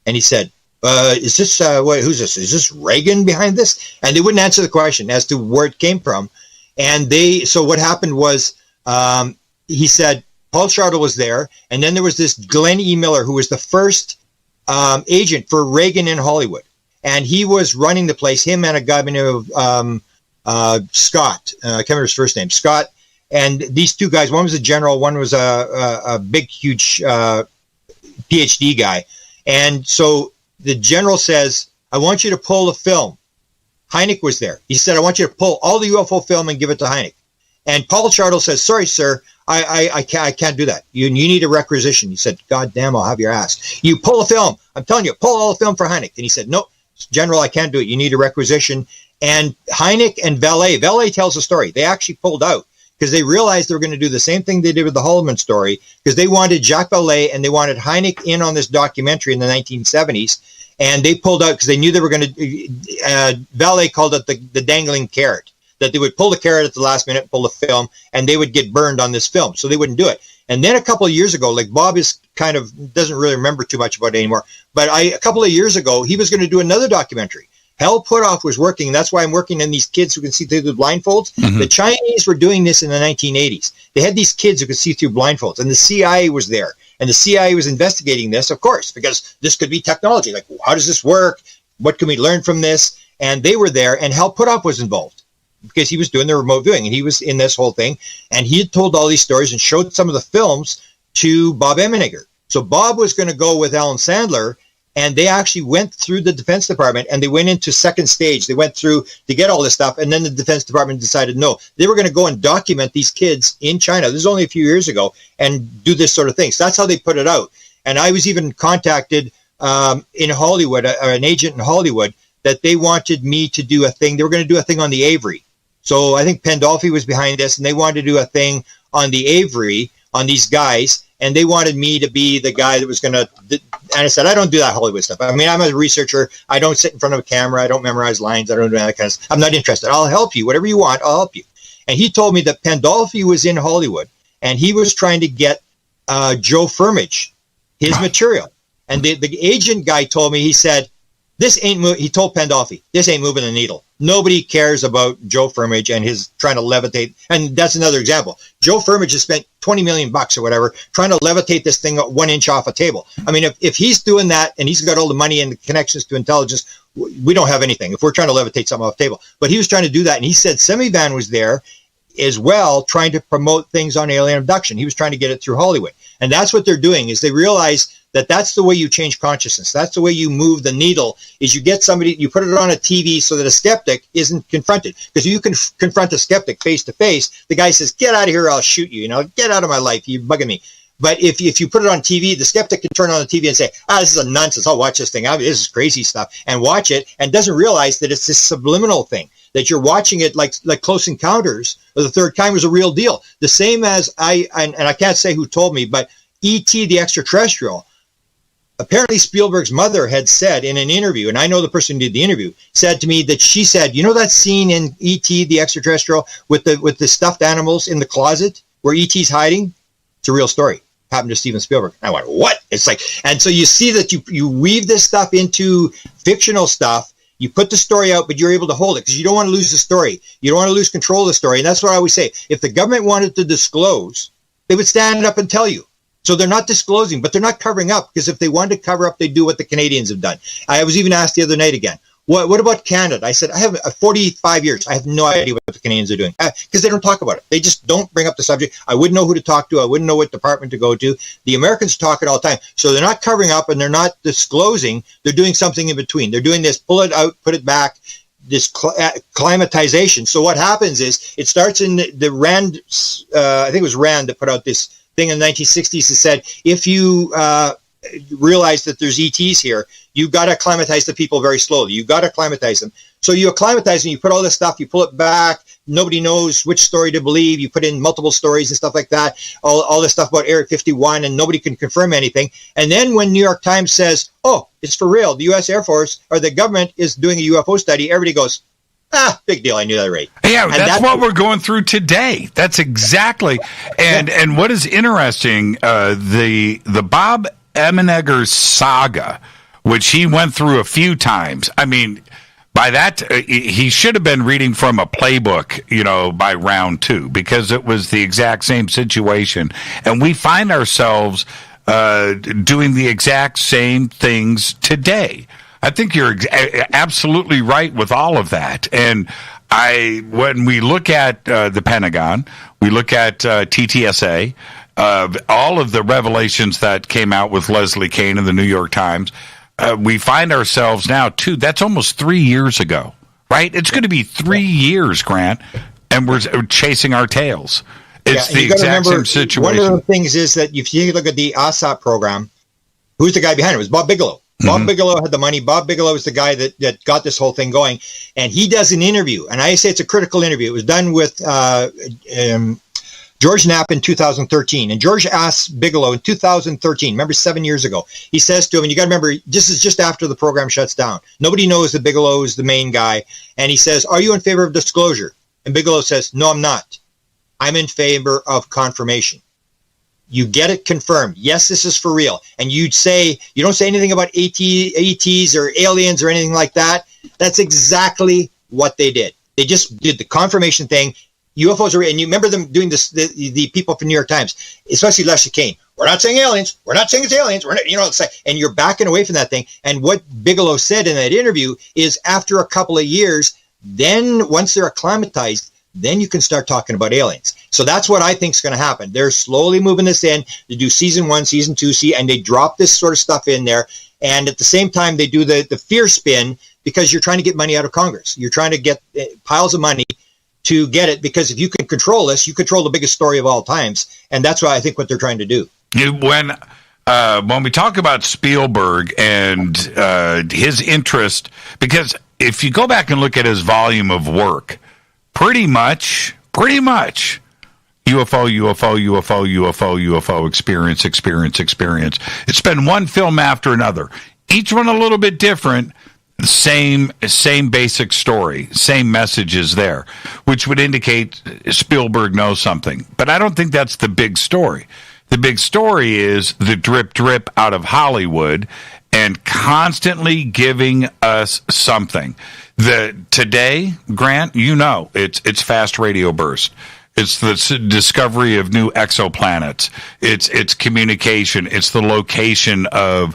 And he said, is this, who's this? Is this Reagan behind this? And they wouldn't answer the question as to where it came from. And so what happened was, he said, Paul Shartle was there. And then there was this Glenn E. Miller, who was the first agent for Reagan in Hollywood. And he was running the place, him and a guy by the name of Scott. I can't remember his first name, Scott. And these two guys, one was a general, one was a big, huge PhD guy. And so the general says, I want you to pull the film. Hynek was there. He said, I want you to pull all the UFO film and give it to Hynek. And Paul Shartle says, sorry, sir, I can't do that. You need a requisition. He said, God damn, I'll have your ass. You pull a film. I'm telling you, pull all the film for Hynek. And he said, no, General, I can't do it. You need a requisition. And Hynek and Valet tells the story. They actually pulled out because they realized they were going to do the same thing they did with the Holloman story, because they wanted Jacques Vallée and they wanted Hynek in on this documentary in the 1970s. And they pulled out because they knew they were going to, Vallée called it the dangling carrot, that they would pull the carrot at the last minute, pull the film, and they would get burned on this film. So they wouldn't do it. And then a couple of years ago, like Bob is kind of doesn't really remember too much about it anymore, but a couple of years ago, he was going to do another documentary. Hal Puthoff was working. That's why I'm working on these kids who can see through the blindfolds. Mm-hmm. The Chinese were doing this in the 1980s. They had these kids who could see through blindfolds, and the CIA was there. And the CIA was investigating this, of course, because this could be technology. Like, how does this work? What can we learn from this? And they were there, and Hal Puthoff was involved because he was doing the remote viewing, and he was in this whole thing. And he had told all these stories and showed some of the films to Bob Emenegger. So Bob was going to go with Alan Sandler, and they actually went through the Defense Department, and they went into second stage. They went through to get all this stuff, and then the Defense Department decided, no, they were going to go and document these kids in China. This is only a few years ago, and do this sort of thing. So that's how they put it out. And I was even contacted in Hollywood, an agent in Hollywood, that they wanted me to do a thing. They were going to do a thing on the Avery. So I think Pandolfi was behind this, and they wanted to do a thing on the Avery, on these guys, and they wanted me to be the guy that was going to, and I said, I don't do that Hollywood stuff. I mean, I'm a researcher. I don't sit in front of a camera. I don't memorize lines. I don't do that kind of stuff. I'm not interested. I'll help you. Whatever you want, I'll help you. And he told me that Pandolfi was in Hollywood, and he was trying to get Joe Firmage, his material. And the agent guy told me, he said, this ain't he told Pandolfi, this ain't moving the needle. Nobody cares about Joe Firmage and his trying to levitate. And that's another example. Joe Firmage has spent $20 million or whatever trying to levitate this thing 1 inch off a table. I mean, if he's doing that and he's got all the money and the connections to intelligence, we don't have anything if we're trying to levitate something off the table. But he was trying to do that. And he said Semivan was there as well, trying to promote things on alien abduction. He was trying to get it through Hollywood. And that's what they're doing, is they realize that that's the way you change consciousness. That's the way you move the needle, is you get somebody, you put it on a TV so that a skeptic isn't confronted. Because you can confront a skeptic face to face. The guy says, get out of here, I'll shoot you. Get out of my life, you're bugging me. But if you put it on TV, the skeptic can turn on the TV and say, this is a nonsense, I'll watch this thing. This is crazy stuff, and watch it, and doesn't realize that it's this subliminal thing, that you're watching it like Close Encounters of the Third Kind was a real deal. The same as and I can't say who told me, but E.T. the Extraterrestrial, apparently Spielberg's mother had said in an interview, and I know the person who did the interview, said to me that she said, that scene in E.T. the Extraterrestrial with the stuffed animals in the closet where E.T.'s hiding? It's a real story. Happened to Steven Spielberg. I went, what? It's like, and so you see that you weave this stuff into fictional stuff. You put the story out, but you're able to hold it because you don't want to lose the story. You don't want to lose control of the story. And that's what I always say. If the government wanted to disclose, they would stand up and tell you. So they're not disclosing, but they're not covering up, because if they wanted to cover up, they'd do what the Canadians have done. I was even asked the other night again, what about Canada? I said, I have 45 years. I have no idea what the Canadians are doing, because they don't talk about it. They just don't bring up the subject. I wouldn't know who to talk to. I wouldn't know what department to go to. The Americans talk it all the time. So they're not covering up and they're not disclosing. They're doing something in between. They're doing this, pull it out, put it back, this climatization. So what happens is it starts in the Rand, I think it was Rand that put out this thing in the 1960s that said, if you realize that there's ETs here, you got to acclimatize the people very slowly. You got to acclimatize them. So you acclimatize them, you put all this stuff, you pull it back, nobody knows which story to believe, you put in multiple stories and stuff like that, all this stuff about Area 51, and nobody can confirm anything. And then when New York Times says, oh, it's for real, the U.S. Air Force or the government is doing a UFO study, everybody goes, big deal, I knew that right. Yeah, and that's what we're going through today. That's exactly. And what is interesting, the Bob Emenegger saga which he went through a few times. I mean, by that, he should have been reading from a playbook, by round 2, because it was the exact same situation. And we find ourselves doing the exact same things today. I think you're absolutely right with all of that. And when we look at the Pentagon, we look at TTSA, all of the revelations that came out with Leslie Kean in the New York Times, we find ourselves now, too, that's almost 3 years ago, right? It's going to be 3 years, Grant, and we're chasing our tails. It's the exact same situation. One of the things is that if you look at the OSAP program, who's the guy behind it? It was Bob Bigelow. Bob Bigelow had the money. Bob Bigelow is the guy that got this whole thing going. And he does an interview. And I say it's a critical interview. It was done with George Knapp in 2013. And George asked Bigelow in 2013, remember 7 years ago, he says to him, and you got to remember, this is just after the program shuts down. Nobody knows that Bigelow is the main guy. And he says, are you in favor of disclosure? And Bigelow says, no, I'm not. I'm in favor of confirmation. You get it confirmed. Yes, this is for real. And you don't say anything about ETs or aliens or anything like that. That's exactly what they did. They just did the confirmation thing. UFOs are real. And you remember them doing this, the people from New York Times, especially Leslie Kean. We're not saying aliens. We're not saying it's aliens. We're not, it's like, and you're backing away from that thing. And what Bigelow said in that interview is after a couple of years, then once they're acclimatized, then you can start talking about aliens. So that's what I think is going to happen. They're slowly moving this in. They do season 1, season 2, and they drop this sort of stuff in there. And at the same time, they do the fear spin because you're trying to get money out of Congress. You're trying to get piles of money to get it, because if you can control this, you control the biggest story of all times. And that's what I think what they're trying to do. When we talk about Spielberg and his interest, because if you go back and look at his volume of work, pretty much, UFO, experience. It's been one film after another, each one a little bit different, same basic story, same messages there, which would indicate Spielberg knows something. But I don't think that's the big story. The big story is the drip out of Hollywood and constantly giving us something. Today, Grant, it's fast radio burst. It's the discovery of new exoplanets. It's communication. It's the location of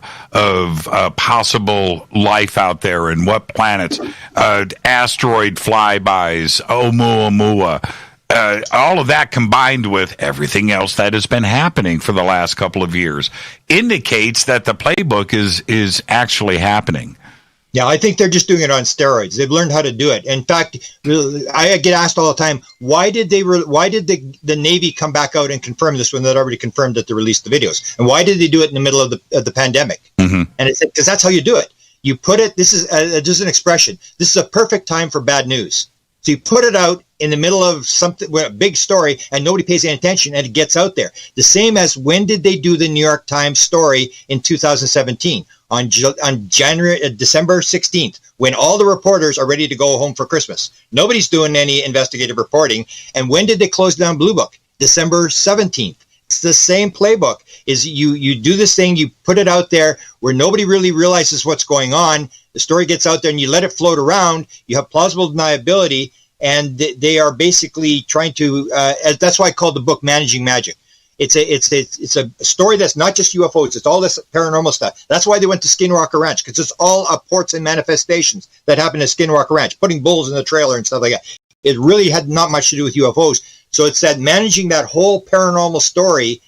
possible life out there and what planets, asteroid flybys, Oumuamua. All of that combined with everything else that has been happening for the last couple of years indicates that the playbook is actually happening. Yeah, I think they're just doing it on steroids. They've learned how to do it. In fact, I get asked all the time, why did the Navy come back out and confirm this when they'd already confirmed that they released the videos? And why did they do it in the middle of the pandemic? And it's because that's how you do it. You put it, this is just an expression. This is a perfect time for bad news. So you put it out in the middle of something, a big story, and nobody pays any attention, and it gets out there. The same as when did they do the New York Times story in 2017? On December 16th, when all the reporters are ready to go home for Christmas. Nobody's doing any investigative reporting. And when did they close down Blue Book? December 17th. It's the same playbook. Is you do this thing, you put it out there where nobody really realizes what's going on. The story gets out there and you let it float around. You have plausible deniability, and they are basically trying to, that's why I called the book Managing Magic. It's a story that's not just UFOs. It's all this paranormal stuff. That's why they went to Skinwalker Ranch, because it's all reports and manifestations that happened at Skinwalker Ranch, putting bulls in the trailer and stuff like that. It really had not much to do with UFOs. So it's that managing that whole paranormal story,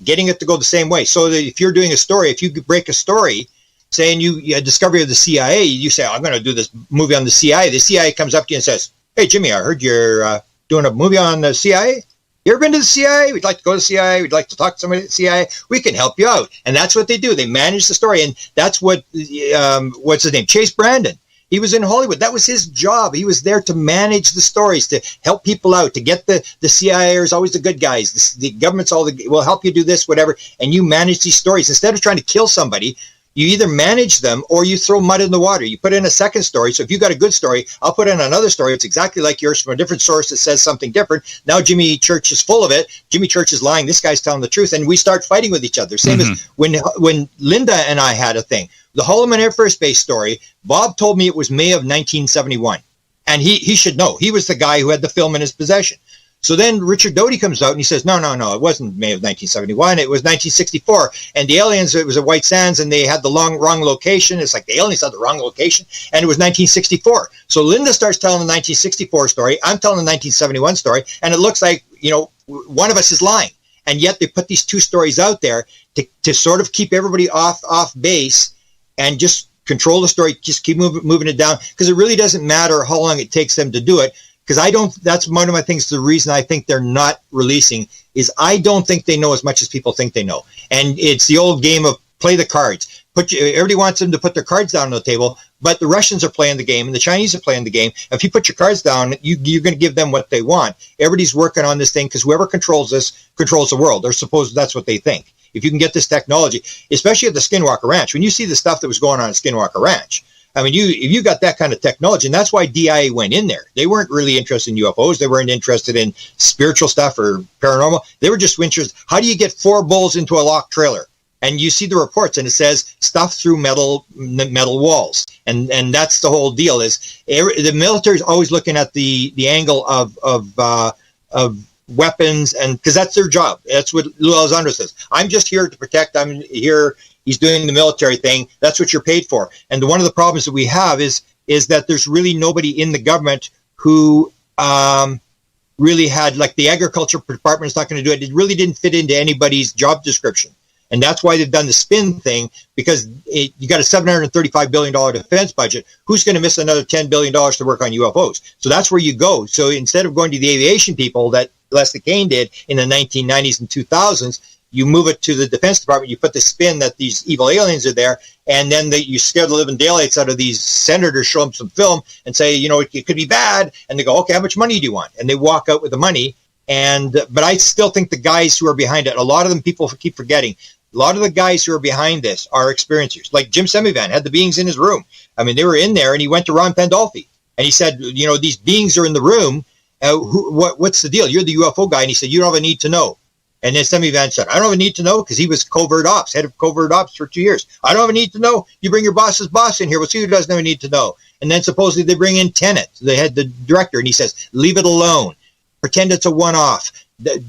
getting it to go the same way. So that if you're doing a story, if you break a story, saying you had discovery of the CIA, you say, I'm going to do this movie on the CIA. The CIA comes up to you and says, hey, Jimmy, I heard you're doing a movie on the CIA. You ever been to the CIA? We'd like to go to the CIA. We'd like to talk to somebody at the CIA. We can help you out. And that's what they do. They manage the story. And that's what, what's his name? Chase Brandon. He was in Hollywood. That was his job. He was there to manage the stories, to help people out, to get the CIA is always the good guys. The government's we'll help you do this, whatever. And you manage these stories. Instead of trying to kill somebody, You either manage them or you throw mud in the water. You put in a second story. So if you got a good story, I'll put in another story. It's exactly like yours from a different source that says something different. Now Jimmy Church is full of it. Jimmy Church is lying. This guy's telling the truth. And we start fighting with each other. Same as when Linda and I had a thing. The Holloman Air Force Base story, Bob told me it was May of 1971. And he should know. He was the guy who had the film in his possession. So then Richard Doty comes out and he says, no, it wasn't May of 1971. It was 1964. And the aliens, it was at White Sands, and they had the wrong location. It's like the aliens had the wrong location. And it was 1964. So Linda starts telling the 1964 story. I'm telling the 1971 story. And it looks like, one of us is lying. And yet they put these two stories out there to sort of keep everybody off base and just control the story, just keep moving it down, because it really doesn't matter how long it takes them to do it. Because that's one of my things, the reason I think they're not releasing is I don't think they know as much as people think they know. And it's the old game of play the cards. Everybody wants them to put their cards down on the table, but the Russians are playing the game and the Chinese are playing the game. If you put your cards down, you're going to give them what they want. Everybody's working on this thing because whoever controls this controls the world. They're supposed that's what they think. If you can get this technology, especially at the Skinwalker Ranch, when you see the stuff that was going on at Skinwalker Ranch, I mean, if you got that kind of technology, and that's why DIA went in there. They weren't really interested in UFOs. They weren't interested in spiritual stuff or paranormal. They were just interested. How do you get 4 bulls into a locked trailer? And you see the reports, and it says stuff through metal walls, and that's the whole deal. Is the military is always looking at the angle of weapons, and because that's their job. That's what Lou Elizondo says. I'm just here to protect. I'm here. He's doing the military thing. That's what you're paid for. And one of the problems that we have is that there's really nobody in the government who really had, like the agriculture department is not going to do it. It really didn't fit into anybody's job description. And that's why they've done the spin thing, because you got a $735 billion defense budget. Who's going to miss another $10 billion to work on UFOs? So that's where you go. So instead of going to the aviation people that Leslie Kean did in the 1990s and 2000s, you move it to the Defense Department. You put the spin that these evil aliens are there, and then you scare the living daylights out of these senators, show them some film, and say, it could be bad. And they go, okay, how much money do you want? And they walk out with the money. But I still think the guys who are behind it, a lot of them people keep forgetting. A lot of the guys who are behind this are experiencers. Like Jim Semivan had the beings in his room. I mean, they were in there, and he went to Ron Pandolfi, and he said, these beings are in the room. What's the deal? You're the UFO guy. And he said, you don't have a need to know. And then Semivan said, I don't have a need to know, because he was covert ops, head of covert ops for 2 years. I don't have a need to know. You bring your boss's boss in here. We'll see who doesn't have a need to know. And then supposedly they bring in Tenet, the head, the director, and he says, leave it alone. Pretend it's a one-off.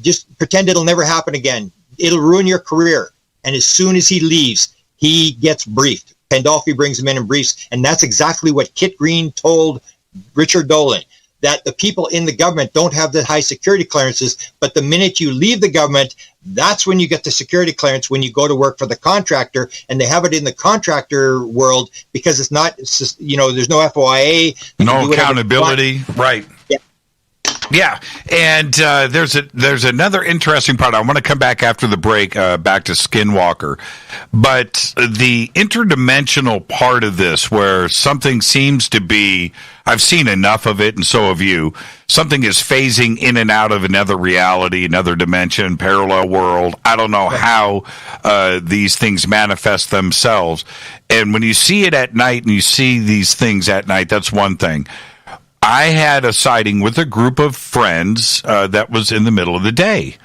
Just pretend it'll never happen again. It'll ruin your career. And as soon as he leaves, he gets briefed. Pandolfi brings him in and briefs. And that's exactly what Kit Green told Richard Dolan, that the people in the government don't have the high security clearances. But the minute you leave the government, that's when you get the security clearance, when you go to work for the contractor. And they have it in the contractor world because it's not, there's no FOIA. No accountability. Right. Yeah. Yeah, and there's another interesting part. I want to come back after the break, back to Skinwalker, but the interdimensional part of this, where something seems to be, I've seen enough of it, and so have you. Something is phasing in and out of another reality, another dimension, parallel world. I don't know how these things manifest themselves. And when you see it at night, and you see these things at night, that's one thing. I had a sighting with a group of friends that was in the middle of the day.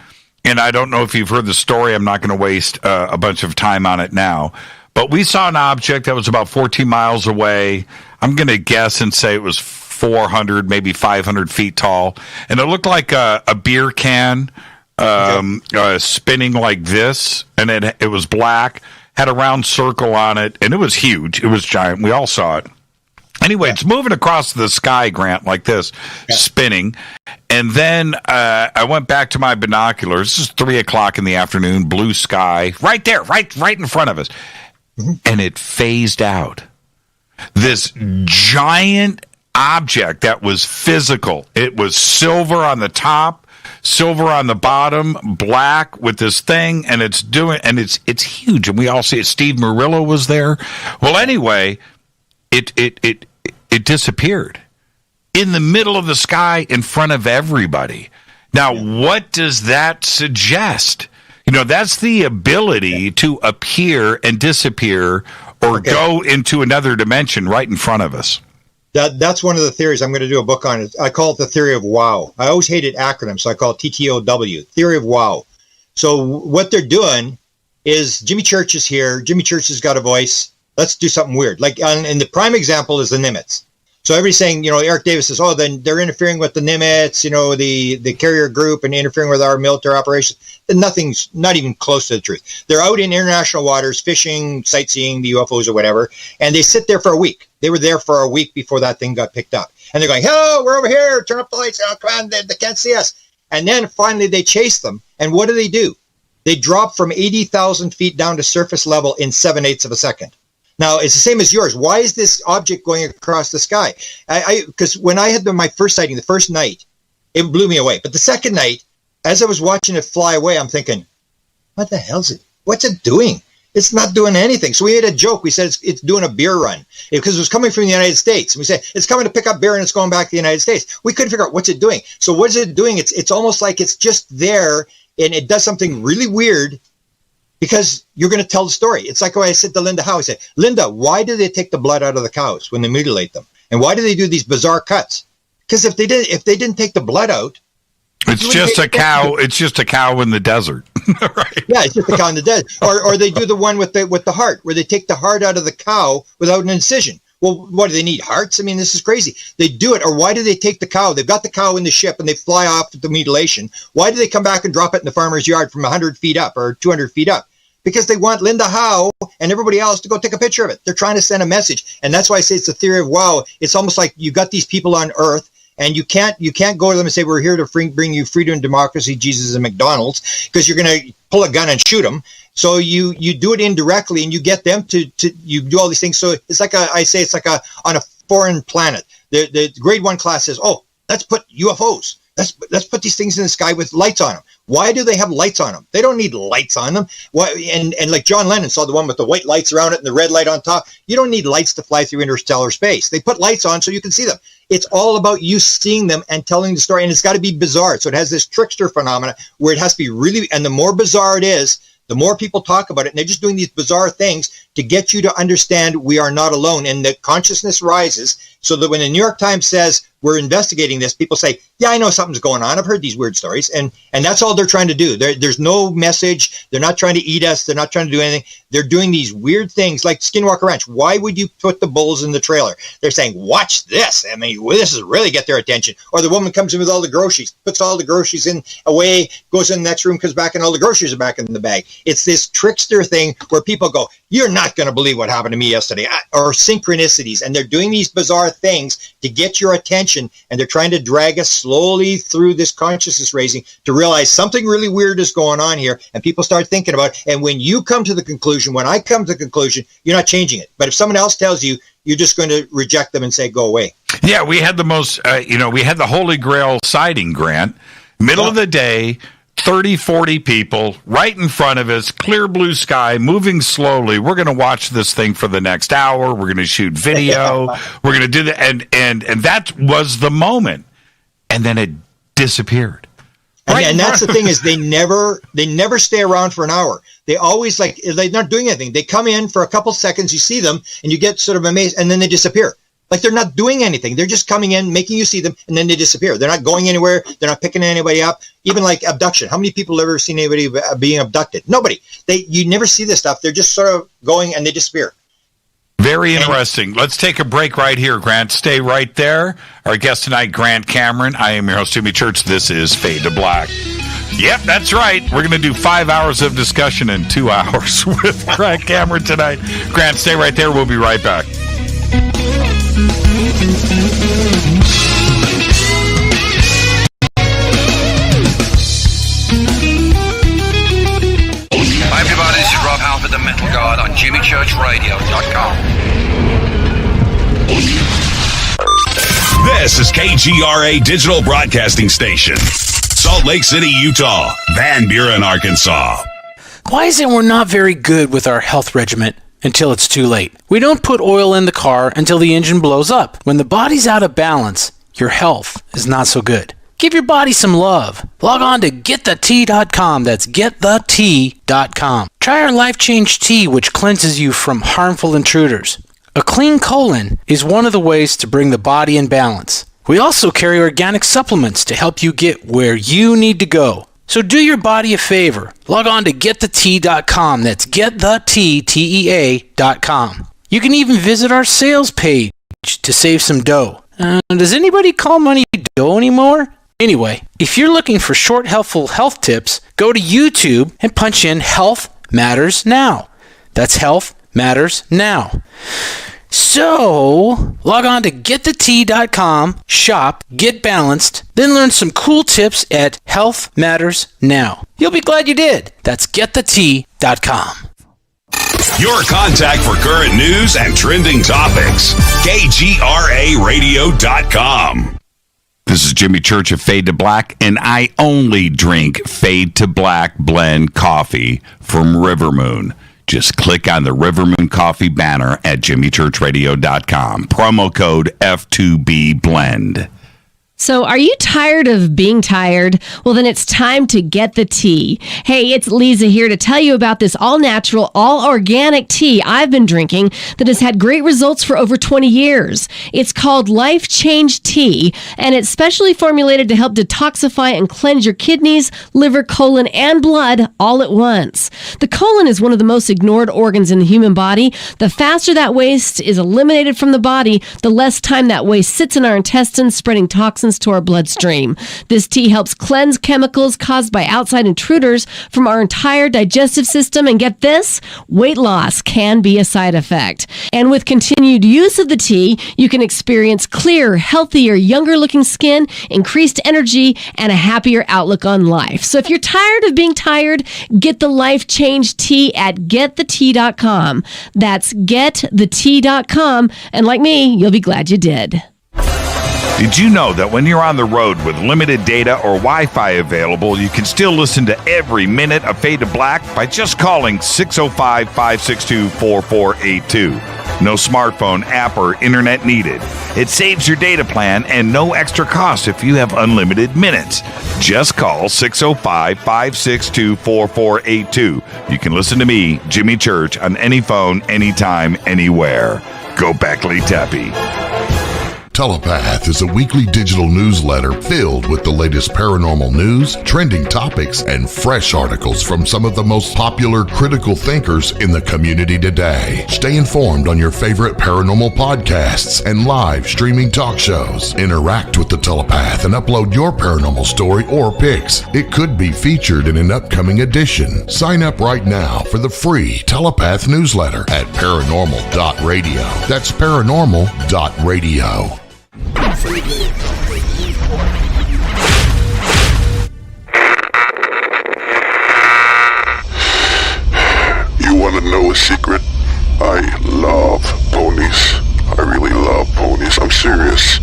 And I don't know if you've heard the story. I'm not going to waste a bunch of time on it now. But we saw an object that was about 14 miles away. I'm going to guess and say it was 400, maybe 500 feet tall. And it looked like a beer can spinning like this. And it was black, had a round circle on it. And it was huge. It was giant. We all saw it. Anyway, It's moving across the sky, Grant, like this, spinning. And then I went back to my binoculars. This is 3:00 in the afternoon, blue sky, right there, right in front of us. Mm-hmm. And it phased out. This giant object that was physical. It was silver on the top, silver on the bottom, black with this thing, and it's huge. And we all see it. Steve Murillo was there. Well, anyway, it disappeared in the middle of the sky in front of everybody. Now, what does that suggest? That's the ability to appear and disappear or go into another dimension right in front of us. That's one of the theories I'm going to do a book on. I call it the theory of wow. I always hated acronyms, so I call it TTOW, theory of wow. So what they're doing is Jimmy Church is here. Jimmy Church has got a voice. Let's do something weird. And the prime example is the Nimitz. So everybody's saying, Eric Davis says, then they're interfering with the Nimitz, the carrier group, and interfering with our military operations. And nothing's not even close to the truth. They're out in international waters, fishing, sightseeing, the UFOs or whatever, and they sit there for a week. They were there for a week before that thing got picked up. And they're going, hello, we're over here, turn up the lights, come on, they can't see us. And then finally they chase them, and what do? They drop from 80,000 feet down to surface level in 7/8 of a second. Now, it's the same as yours. Why is this object going across the sky? Because when I had my first sighting, the first night, it blew me away. But the second night, as I was watching it fly away, I'm thinking, what the hell is it? What's it doing? It's not doing anything. So we made a joke. We said it's doing a beer run because it was coming from the United States. And we said, it's coming to pick up beer and it's going back to the United States. We couldn't figure out what's it doing. So what is it doing? It's almost like it's just there and it does something really weird because you're going to tell the story. It's like when I said to Linda Howe, I said, Linda, why do they take the blood out of the cows when they mutilate them? And why do they do these bizarre cuts? Because if they didn't take the blood out, it's just a cow. It's just a cow in the desert, right? Yeah, it's just a cow in the desert. Or they do the one with the heart, where they take the heart out of the cow without an incision. Well, what do they need? Hearts? I mean, this is crazy. They do it. Or why do they take the cow? They've got the cow in the ship and they fly off with the mutilation. Why do they come back and drop it in the farmer's yard from 100 feet up or 200 feet up? Because they want Linda Howe and everybody else to go take a picture of it. They're trying to send a message. And that's why I say it's the theory of wow. It's almost like you got these people on Earth and you can't go to them and say, we're here to bring you freedom and democracy, Jesus and McDonald's, because you're going to pull a gun and shoot them. So you do it indirectly and you get them to you do all these things. So it's like on a foreign planet. The grade 1 class says, let's put UFOs. Let's put these things in the sky with lights on them. Why do they have lights on them? They don't need lights on them. Why? And like John Lennon saw the one with the white lights around it and the red light on top. You don't need lights to fly through interstellar space. They put lights on so you can see them. It's all about you seeing them and telling the story. And it's got to be bizarre. So it has this trickster phenomena where it has to be really, and the more bizarre it is, the more people talk about it. And they're just doing these bizarre things to get you to understand we are not alone. And the consciousness rises so that when the New York Times says we're investigating this, people say, yeah, I know something's going on. I've heard these weird stories. And that's all they're trying to do. There's no message. They're not trying to eat us. They're not trying to do anything. They're doing these weird things like Skinwalker Ranch. Why would you put the bulls in the trailer? They're saying, watch this. I mean, this is really get their attention. Or the woman comes in with all the groceries, puts all the groceries in away, goes in the next room, comes back, and all the groceries are back in the bag. It's this trickster thing where people go, you're not going to believe what happened to me yesterday, or synchronicities. And they're doing these bizarre things to get your attention. And they're trying to drag us slowly through this consciousness raising to realize something really weird is going on here. And people start thinking about it. And when you come to the conclusion, when I come to the conclusion, you're not changing it. But if someone else tells you, you're just going to reject them and say, go away. Yeah, we had the most, we had the Holy Grail sighting, Grant, middle of the day, 30, 40 people right in front of us, clear blue sky, moving slowly. We're going to watch this thing for the next hour. We're going to shoot video. We're going to do that. And that was the moment. And then it disappeared. And that's the thing is they never stay around for an hour. They always they're not doing anything. They come in for a couple seconds, you see them, and you get sort of amazed, and then they disappear. Like they're not doing anything. They're just coming in, making you see them, and then they disappear. They're not going anywhere. They're not picking anybody up. Even like abduction. How many people have ever seen anybody being abducted? Nobody. You never see this stuff. They're just sort of going and they disappear. Very interesting. Let's take a break right here, Grant. Stay right there. Our guest tonight, Grant Cameron. I am your host, Jimmy Church. This is Fade to Black. Yep, that's right. We're going to do 5 hours of discussion in 2 hours with Grant Cameron tonight. Grant, stay right there. We'll be right back. Hi everybody, this is Rob Halford, the Metal God on JimmyChurchRadio.com. This is KGRA Digital Broadcasting Station, Salt Lake City, Utah, Van Buren, Arkansas. Why is it we're not very good with our health regimen until it's too late? We don't put oil in the car until the engine blows up. When the body's out of balance, your health is not so good. Give your body some love. Log on to wtih.com. That's wtih.com. Try our Life Change Tea, which cleanses you from harmful intruders. A clean colon is one of the ways to bring the body in balance. We also carry organic supplements to help you get where you need to go. So do your body a favor. Log on to wtih.com. That's wtih.com. You can even visit our sales page to save some dough. Does anybody call money dough anymore? Anyway, if you're looking for short, helpful health tips, go to YouTube and punch in Health Matters Now. That's Health Matters Now. So, log on to wtih.com, shop, get balanced, then learn some cool tips at Health Matters Now. You'll be glad you did. That's wtih.com. Your contact for current news and trending topics. KGRAradio.com. This is Jimmy Church of Fade to Black, and I only drink Fade to Black blend coffee from Rivermoon. Just click on the Rivermoon Coffee banner at jimmychurchradio.com. Promo code F2B Blend. So are you tired of being tired? Well, then it's time to get the tea. Hey, it's Lisa here to tell you about this all-natural, all-organic tea I've been drinking that has had great results for over 20 years. It's called Life Change Tea, and it's specially formulated to help detoxify and cleanse your kidneys, liver, colon, and blood all at once. The colon is one of the most ignored organs in the human body. The faster that waste is eliminated from the body, the less time that waste sits in our intestines, spreading toxins to our bloodstream. This tea helps cleanse chemicals caused by outside intruders from our entire digestive system. And get this, weight loss can be a side effect. And with continued use of the tea, you can experience clearer, healthier, younger looking skin, increased energy, and a happier outlook on life. So if you're tired of being tired, get the Life Change Tea at getthetea.com. That's getthetea.com. And like me, you'll be glad you did. Did you know that when you're on the road with limited data or Wi-Fi available, you can still listen to every minute of Fade to Black by just calling 605-562-4482. No smartphone, app, or internet needed. It saves your data plan and no extra cost if you have unlimited minutes. Just call 605-562-4482. You can listen to me, Jimmy Church, on any phone, anytime, anywhere. Go Beckley Tappy. Telepath is a weekly digital newsletter filled with the latest paranormal news, trending topics, and fresh articles from some of the most popular critical thinkers in the community today. Stay informed on your favorite paranormal podcasts and live streaming talk shows. Interact with the Telepath and upload your paranormal story or pics. It could be featured in an upcoming edition. Sign up right now for the free Telepath newsletter at paranormal.radio. That's paranormal.radio. You want to know a secret? I love ponies. I really love ponies. I'm serious.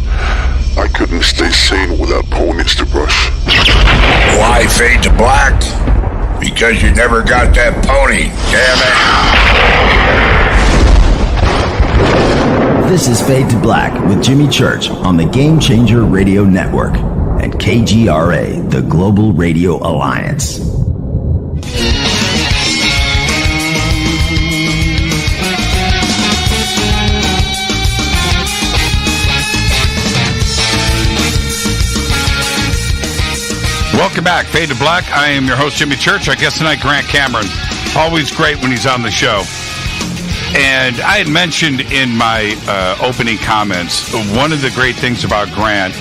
I couldn't stay sane without ponies to brush. Why Fade to Black? Because you never got that pony, damn it. This is Fade to Black with Jimmy Church on the Game Changer Radio Network and KGRA, the Global Radio Alliance. Welcome back, Fade to Black. I am your host, Jimmy Church. Our guest tonight, Grant Cameron. Always great when he's on the show. And I had mentioned in my opening comments, one of the great things about Grant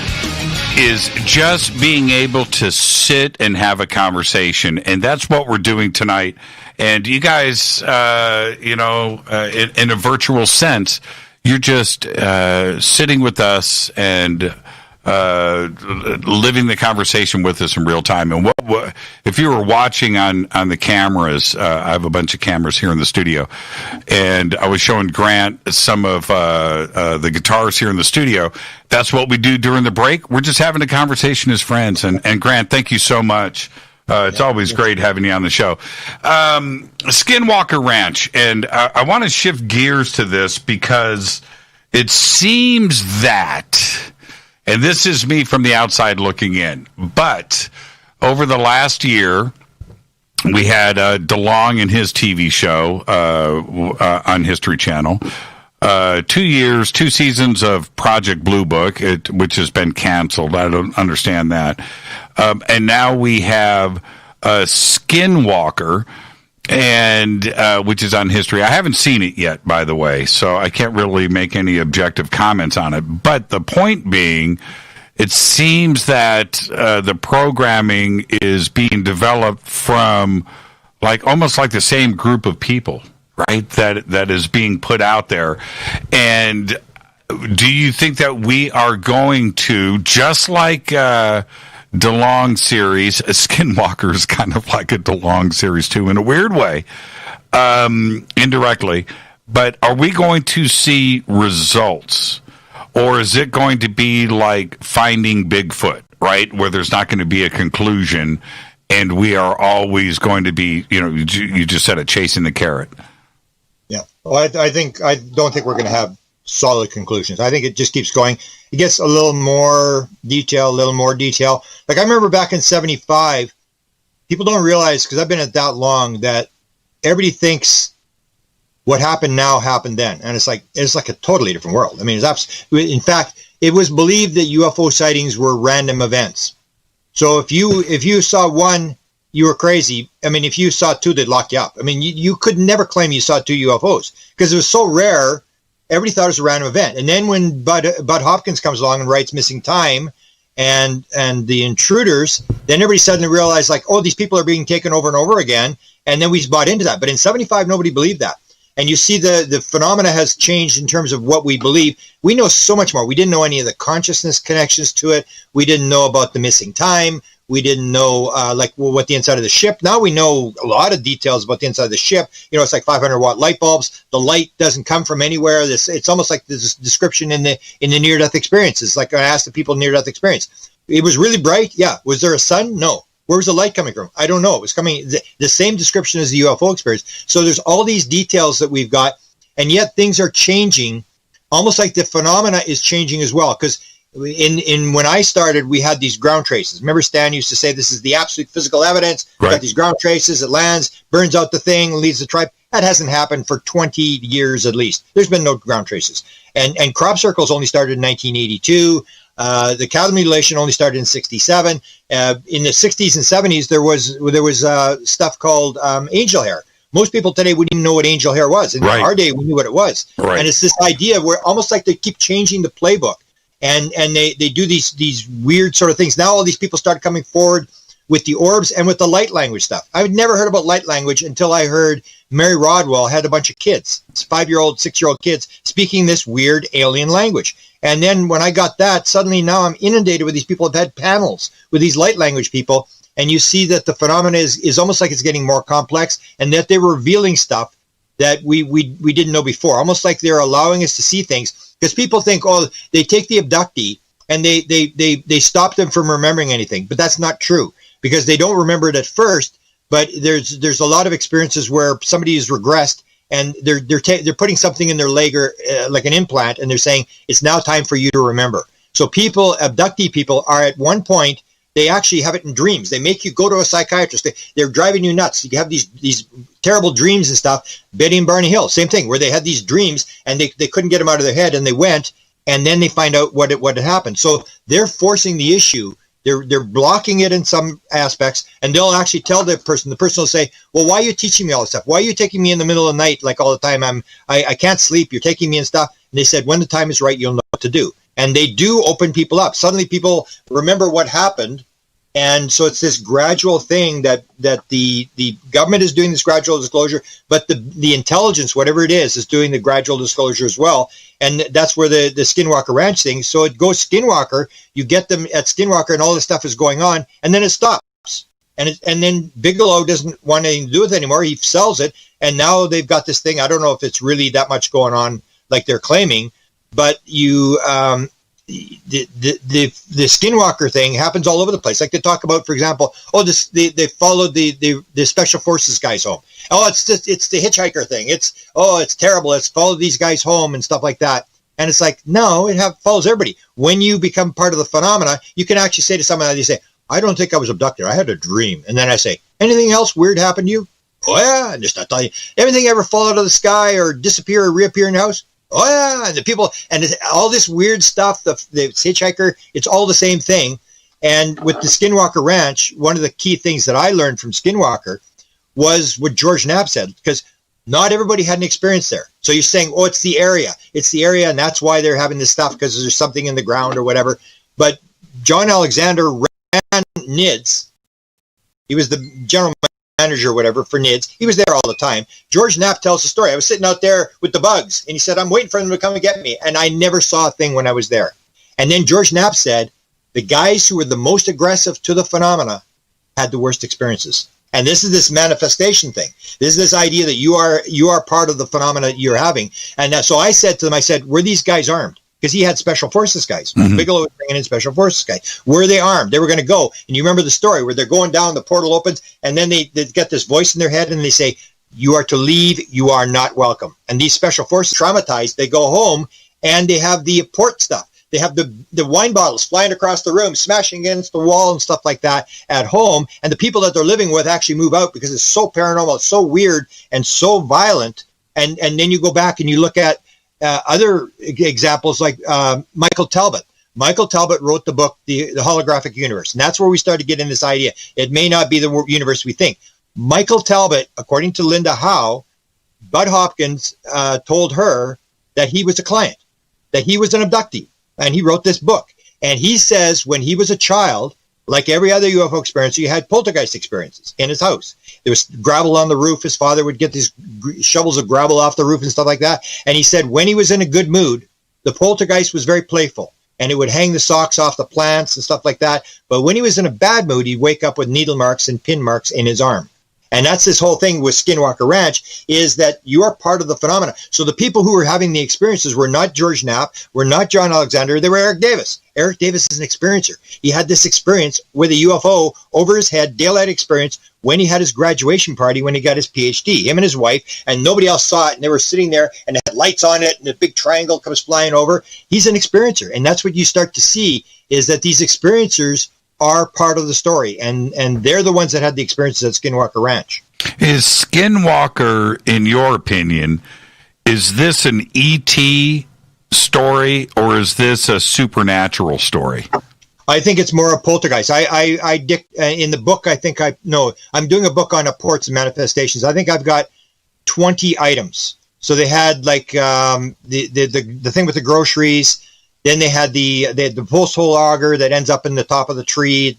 is just being able to sit and have a conversation. And that's what we're doing tonight. And you guys, in a virtual sense, you're just sitting with us and living the conversation with us in real time. And what if you were watching on the cameras, I have a bunch of cameras here in the studio, and I was showing Grant some of the guitars here in the studio. That's what we do during the break. We're just having a conversation as friends. And Grant, thank you so much. It's always great having you on the show. Skinwalker Ranch, and I want to shift gears to this because it seems that and this is me from the outside looking in, but over the last year, we had DeLong and his TV show on History Channel. 2 years, 2 seasons of Project Blue Book, which has been canceled. I don't understand that. And now we have Skinwalker, and which is on History. I haven't seen it yet, by the way, so I can't really make any objective comments on it. But the point being, it seems that the programming is being developed from almost like the same group of people, right? That is being put out there. And do you think that we are going to, just like DeLong series, Skinwalker is kind of like a DeLong series too, in a weird way, indirectly, but are we going to see results? Or is it going to be like Finding Bigfoot, right? Where there's not going to be a conclusion, and we are always going to be, you just said it, chasing the carrot. Yeah. Well, I don't think we're going to have solid conclusions. I think it just keeps going. It gets a little more detail. Like I remember back in 75, people don't realize, because I've been at that long, that everybody thinks what happened now happened then, and it's like a totally different world. I mean, in fact, it was believed that UFO sightings were random events. So if you saw one, you were crazy. I mean, if you saw 2, they'd lock you up. I mean, you could never claim you saw 2 UFOs because it was so rare. Everybody thought it was a random event. And then when Bud Hopkins comes along and writes Missing Time and the Intruders, then everybody suddenly realized these people are being taken over and over again, and then we bought into that. But in 75, nobody believed that. And you see the phenomena has changed in terms of what we believe. We know so much more. We didn't know any of the consciousness connections to it. We didn't know about the missing time. We didn't know what the inside of the ship. Now we know a lot of details about the inside of the ship. It's like 500-watt light bulbs. The light doesn't come from anywhere. It's almost like this description in the near-death experiences. Like I asked the people near-death experience. It was really bright. Yeah. Was there a sun? No. Where was the light coming from? I don't know. It was coming the same description as the UFO experience. So there's all these details that we've got, and yet things are changing, almost like the phenomena is changing as well. Because in when I started, we had these ground traces. Remember, Stan used to say this is the absolute physical evidence. Right. Got these ground traces. It lands, burns out the thing, leads the tribe. That hasn't happened for 20 years at least. There's been no ground traces. And crop circles only started in 1982. The cattle mutilation only started in 67. In the 60s and 70s, there was stuff called angel hair. Most people today wouldn't even know what angel hair was. In our day, we knew what it was. Right. And it's this idea where almost like they keep changing the playbook, and they do these weird sort of things. Now all these people start coming forward with the orbs and with the light language stuff. I had never heard about light language until I heard Mary Rodwell had a bunch of kids, 5-year-old, 6-year-old kids, speaking this weird alien language. And then when I got that, suddenly now I'm inundated with these people who've had panels with these light language people. And you see that the phenomena is almost like it's getting more complex, and that they're revealing stuff that we didn't know before. Almost like they're allowing us to see things, because people think, they take the abductee and they stop them from remembering anything. But that's not true, because they don't remember it at first. But there's a lot of experiences where somebody is regressed, and they're putting something in their leg, or like an implant, and they're saying it's now time for you to remember. So abductee people are at one point, they actually have it in dreams. They make you go to a psychiatrist. They're driving you nuts. You have these terrible dreams and stuff. Betty and Barney Hill, same thing, where they had these dreams and they couldn't get them out of their head, and they went, and then they find out what had happened. So they're forcing the issue. They're blocking it in some aspects, and they'll actually tell the person. The person will say, "Well, why are you teaching me all this stuff? Why are you taking me in the middle of the night, like all the time? I can't sleep. You're taking me and stuff." And they said, "When the time is right, you'll know what to do." And they do open people up. Suddenly people remember what happened. And so it's this gradual thing that the government is doing, this gradual disclosure, but the intelligence, whatever it is doing the gradual disclosure as well. And that's where the Skinwalker Ranch thing. So it goes Skinwalker, you get them at Skinwalker, and all this stuff is going on, and then it stops. And then Bigelow doesn't want anything to do with it anymore. He sells it, and now they've got this thing. I don't know if it's really that much going on like they're claiming, but the Skinwalker thing happens all over the place. Like they talk about, for example, they followed the special forces guys home. It's the hitchhiker thing. It's terrible. Let's follow these guys home and stuff like that. And it's like, no, it follows everybody. When you become part of the phenomena, you can actually say to someone, they say, I don't think I was abducted. I had a dream. And then I say, anything else weird happened to you? Oh, yeah. And just not tell you. Everything ever fall out of the sky or disappear or reappear in your house? Oh, yeah. And the people, and all this weird stuff, the hitchhiker, it's all the same thing. And with the Skinwalker Ranch, one of the key things that I learned from Skinwalker was what George Knapp said, because not everybody had an experience there. So you're saying, oh, it's the area. It's the area, and that's why they're having this stuff, because there's something in the ground or whatever. But John Alexander ran NIDS. He was the general manager or whatever for NIDS. He was there all the time. George Knapp tells the story. I was sitting out there with the bugs, and he said, I'm waiting for them to come and get me. And I never saw a thing when I was there. And then George Knapp said, the guys who were the most aggressive to the phenomena had the worst experiences. And this is this manifestation thing. This is this idea that you are part of the phenomena you're having. And so I said to them, were these guys armed? Because he had special forces guys. Mm-hmm. Bigelow was bringing in special forces guys. Were they armed? They were going to go. And you remember the story where they're going down, the portal opens, and then they get this voice in their head, and they say, you are to leave. You are not welcome. And these special forces, traumatized, they go home, and they have the port stuff. They have the wine bottles flying across the room, smashing against the wall and stuff like that at home. And the people that they're living with actually move out because it's so paranormal, it's so weird and so violent. And then you go back and you look at other examples like Michael Talbot. Michael Talbot wrote the book, The Holographic Universe. And that's where we started getting this idea. It may not be the universe we think. Michael Talbot, according to Linda Howe, Bud Hopkins told her that he was a client, that he was an abductee. And he wrote this book. And he says when he was a child, like every other UFO experience, he had poltergeist experiences in his house. There was gravel on the roof. His father would get these shovels of gravel off the roof and stuff like that. And he said when he was in a good mood, the poltergeist was very playful. And it would hang the socks off the plants and stuff like that. But when he was in a bad mood, he'd wake up with needle marks and pin marks in his arm. And that's this whole thing with Skinwalker Ranch, is that you are part of the phenomena. So the people who were having the experiences were not George Knapp, were not John Alexander, they were Eric Davis. Eric Davis is an experiencer. He had this experience with a UFO over his head, daylight experience, when he had his graduation party, when he got his PhD, him and his wife, and nobody else saw it, and they were sitting there, and it had lights on it, and a big triangle comes flying over. He's an experiencer, and that's what you start to see, is that these experiencers are part of the story, and they're the ones that had the experiences at Skinwalker Ranch. Is Skinwalker, in your opinion, is this an ET story, or is this a supernatural story? I think it's more a poltergeist. In the book, I'm doing a book on reports and manifestations. I think I've got 20 items. So they had like the thing with the groceries. Then they had the post hole auger that ends up in the top of the tree.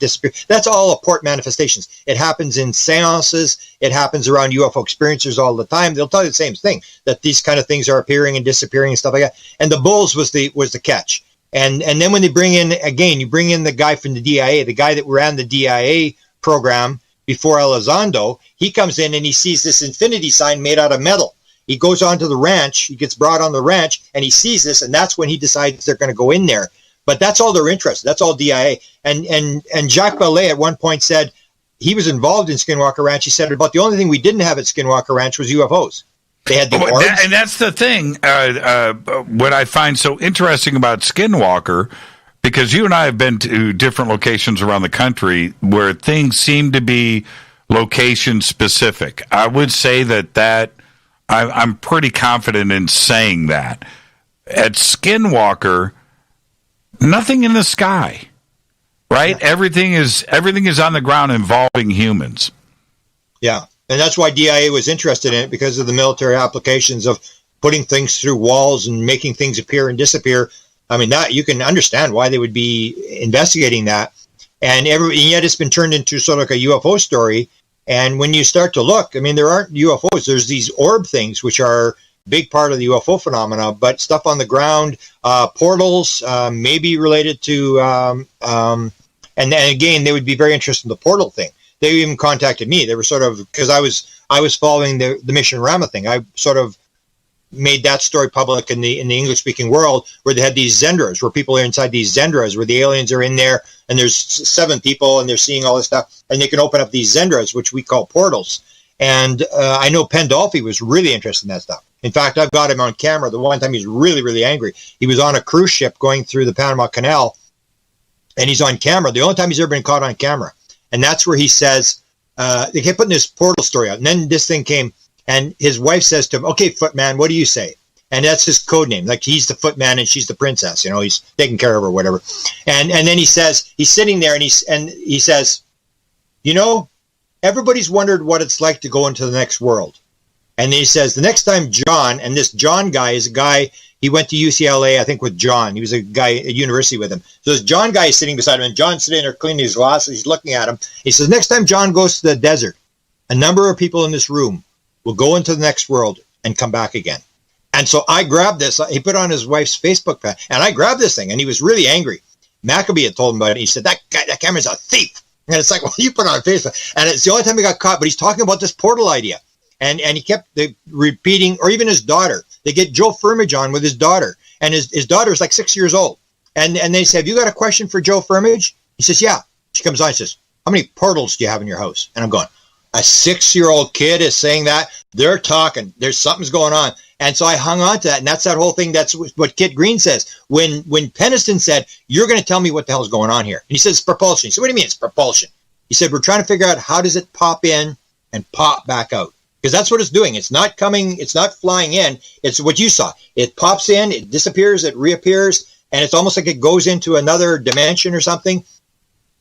That's all occult manifestations. It happens in seances. It happens around UFO experiencers all the time. They'll tell you the same thing, that these kind of things are appearing and disappearing and stuff like that. And the bulls was the catch. And then when they bring in, again, you bring in the guy from the DIA, the guy that ran the DIA program before Elizondo, he comes in and he sees this infinity sign made out of metal. He goes onto the ranch, he gets brought on the ranch, and he sees this, and that's when he decides they're going to go in there. But that's all they're interested. That's all DIA. And Jacques Ballet at one point said he was involved in Skinwalker Ranch. He said about the only thing we didn't have at Skinwalker Ranch was UFOs. They had the orbs. And that's the thing. What I find so interesting about Skinwalker, because you and I have been to different locations around the country where things seem to be location specific. I would say that I'm pretty confident in saying that. At Skinwalker, nothing in the sky, right? Yeah. Everything is on the ground involving humans. Yeah, and that's why DIA was interested in it, because of the military applications of putting things through walls and making things appear and disappear. I mean, that you can understand why they would be investigating that. And yet it's been turned into sort of like a UFO story. And when you start to look, I mean, there aren't UFOs. There's these orb things, which are a big part of the UFO phenomena, but stuff on the ground, portals, maybe related to, and again, they would be very interested in the portal thing. They even contacted me. They were sort of, because I was following the Mission Rama thing. I sort of made that story public in the English-speaking world, where they had these Zendras, where people are inside these Zendras, where the aliens are in there, and there's 7 people, and they're seeing all this stuff, and they can open up these Zendras, which we call portals. And I know Pendolfi was really interested in that stuff. In fact, I've got him on camera. The one time he's really, really angry. He was on a cruise ship going through the Panama Canal, and he's on camera. The only time he's ever been caught on camera. And that's where he says, they kept putting this portal story out. And then this thing came, and his wife says to him, okay, Footman, what do you say? And that's his code name. Like, he's the Footman and she's the princess. He's taking care of her or whatever. And then he says, he's sitting there and he says, everybody's wondered what it's like to go into the next world. And then he says, the next time John, and this John guy is a guy, he went to UCLA, I think, with John. He was a guy at university with him. So this John guy is sitting beside him, and John's sitting there cleaning his glasses. He's looking at him. He says, next time John goes to the desert, a number of people in this room will go into the next world and come back again. And so I grabbed this. He put on his wife's Facebook page, and I grabbed this thing, and he was really angry. Maccabee had told him about it. He said, that camera's a thief. And it's like, well, you put it on Facebook. And it's the only time he got caught, but he's talking about this portal idea. And he kept repeating, or even his daughter. They get Joe Firmage on with his daughter. And his daughter is like 6 years old. And they say, have you got a question for Joe Firmage? He says, yeah. She comes on and says, how many portals do you have in your house? And I'm going, a 6-year-old kid is saying that? They're talking. There's something's going on. And so I hung on to that. And that's that whole thing. That's what Kit Green says. When Peniston said, you're going to tell me what the hell's going on here. And he says, it's propulsion. He said, what do you mean it's propulsion? He said, we're trying to figure out how does it pop in and pop back out. Because that's what it's doing. It's not coming. It's not flying in. It's what you saw. It pops in, it disappears, it reappears, and it's almost like it goes into another dimension or something.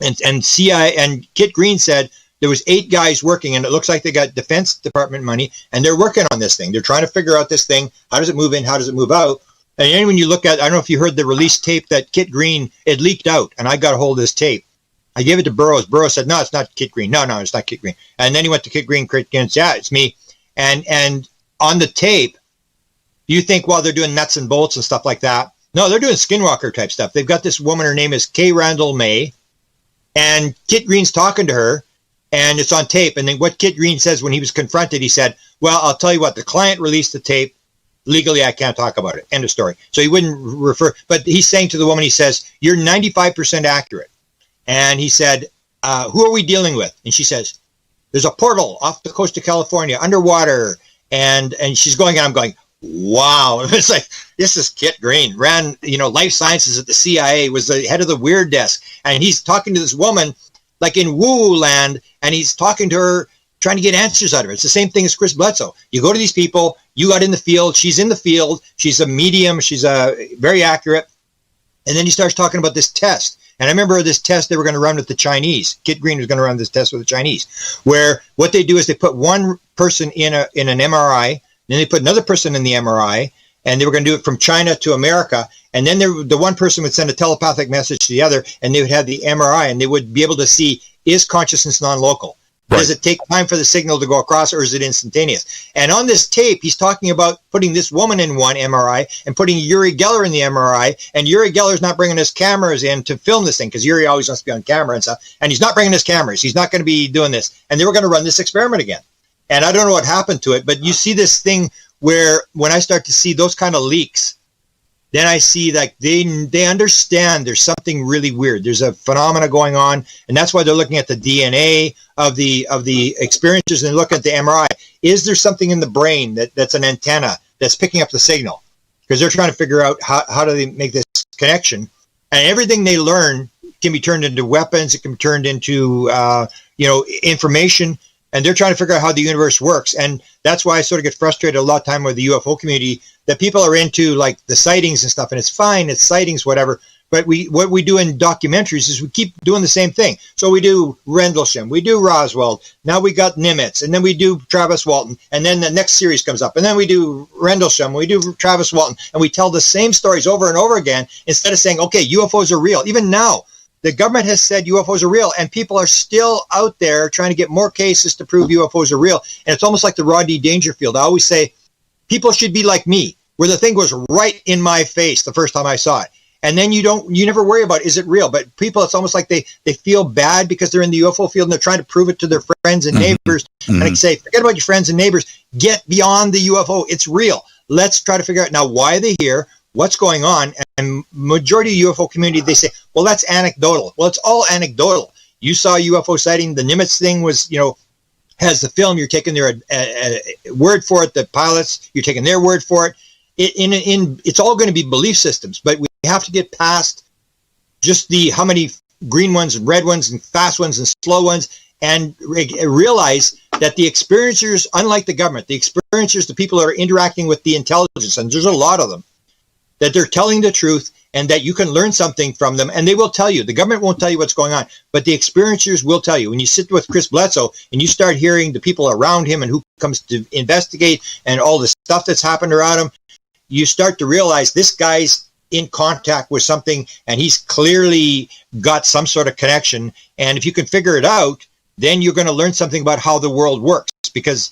And Kit Green said there was 8 guys working, and it looks like they got Defense Department money, and they're working on this thing. They're trying to figure out this thing. How does it move in? How does it move out? And then when you look at, I don't know if you heard the release tape that Kit Green, it leaked out, and I got a hold of this tape. I gave it to Burroughs. Burroughs said, no, it's not Kit Green. No, it's not Kit Green. And then he went to Kit Green and said, yeah, it's me. And on the tape, you think, well, they're doing nuts and bolts and stuff like that. No, they're doing Skinwalker type stuff. They've got this woman, her name is Kay Randall May, and Kit Green's talking to her, and it's on tape. And then what Kit Green says when he was confronted, he said, well, I'll tell you what, the client released the tape. Legally, I can't talk about it. End of story. So he wouldn't refer, but he's saying to the woman, he says, you're 95% accurate. And he said, who are we dealing with? And she says, there's a portal off the coast of California, underwater. And she's going, and I'm going, wow. It's like, this is Kit Green, ran, life sciences at the CIA, was the head of the Weird Desk. And he's talking to this woman like in woo land, and he's talking to her, trying to get answers out of her. It's the same thing as Chris Bledsoe. You go to these people, you got in the field, she's in the field, she's a medium, she's very accurate. And then he starts talking about this test. And I remember this test they were going to run with the Chinese. Kit Green was going to run this test with the Chinese, where what they do is they put one person in an MRI, then they put another person in the MRI, and they were going to do it from China to America. And then the one person would send a telepathic message to the other, and they would have the MRI, and they would be able to see, is consciousness non-local? Right. Does it take time for the signal to go across, or is it instantaneous? And on this tape, he's talking about putting this woman in one MRI and putting Uri Geller in the MRI. And Uri Geller's not bringing his cameras in to film this thing, because Uri always wants to be on camera and stuff. And he's not bringing his cameras. He's not going to be doing this. And they were going to run this experiment again. And I don't know what happened to it, but you see this thing where when I start to see those kind of leaks, then I see that they understand there's something really weird. There's a phenomena going on, and that's why they're looking at the DNA of the experiences, and they look at the MRI. Is there something in the brain that's an antenna that's picking up the signal? Because they're trying to figure out how do they make this connection. And everything they learn can be turned into weapons. It can be turned into information. And they're trying to figure out how the universe works. And that's why I sort of get frustrated a lot of time with the UFO community, that people are into like the sightings and stuff, and it's fine, it's sightings, whatever. But what we do in documentaries is we keep doing the same thing. So we do Rendlesham, we do Roswell, now we got Nimitz, and then we do Travis Walton, and then the next series comes up, and then we do Rendlesham, we do Travis Walton, and we tell the same stories over and over again, instead of saying, okay, UFOs are real. Even now, the government has said UFOs are real, and people are still out there trying to get more cases to prove UFOs are real. And it's almost like the Rodney Dangerfield. I always say, people should be like me, where the thing was right in my face the first time I saw it. And then you never worry about, is it real? But people, it's almost like they feel bad because they're in the UFO field and they're trying to prove it to their friends and neighbors. And I say, forget about your friends and neighbors. Get beyond the UFO. It's real. Let's try to figure out now why they're here, what's going on. And majority of the UFO community, they say, well, that's anecdotal. Well, it's all anecdotal. You saw a UFO sighting. The Nimitz thing was, has the film. You're taking their word for it. The pilots, you're taking their word for it. It's all going to be belief systems, but we have to get past just how many green ones and red ones and fast ones and slow ones, and realize that the experiencers, unlike the government, the experiencers, the people that are interacting with the intelligence, and there's a lot of them, that they're telling the truth and that you can learn something from them, and they will tell you. The government won't tell you what's going on, but the experiencers will tell you. When you sit with Chris Bledsoe and you start hearing the people around him and who comes to investigate and all the stuff that's happened around him, you start to realize this guy's in contact with something, and he's clearly got some sort of connection. And if you can figure it out, then you're going to learn something about how the world works, because